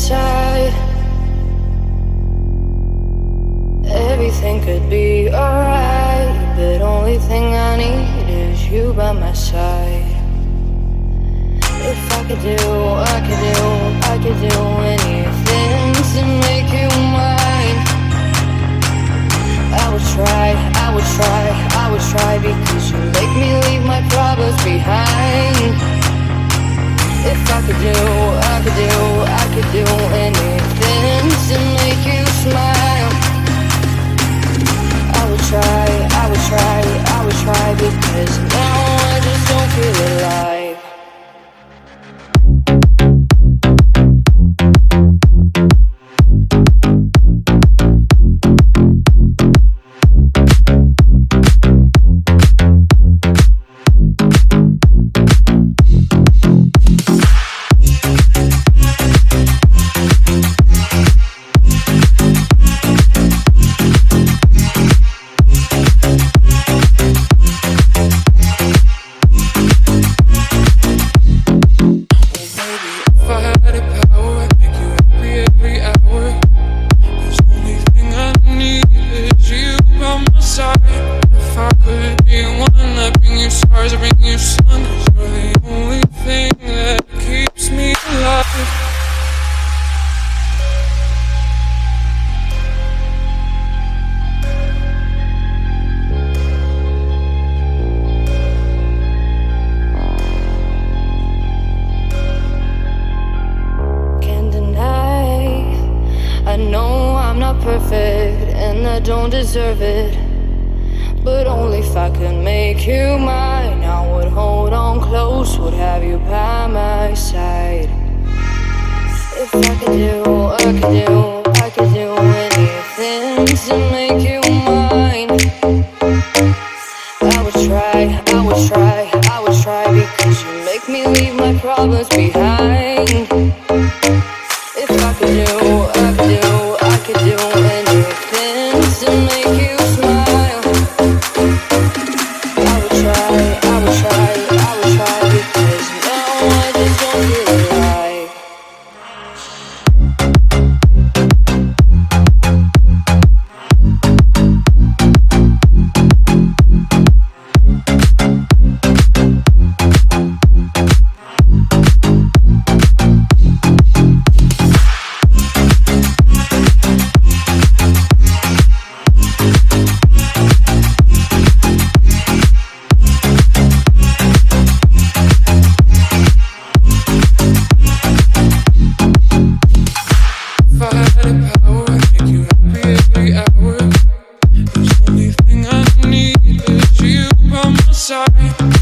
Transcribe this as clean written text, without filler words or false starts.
side. Everything could be alright, but only thing I need is you by my side. If I could do anything to make you mine. I would try because you make me leave my problems behind. If I could do anything to make you smile. I would try because now I just don't feel alive. Perfect and I don't deserve it, but only if I could make you mine. I would hold on close, would have you by my side. If I could do anything to make you mine. I would try because you make me leave my problems behind. If I could do anything to make you smile. I would try because now I just don't feel alive. Sorry.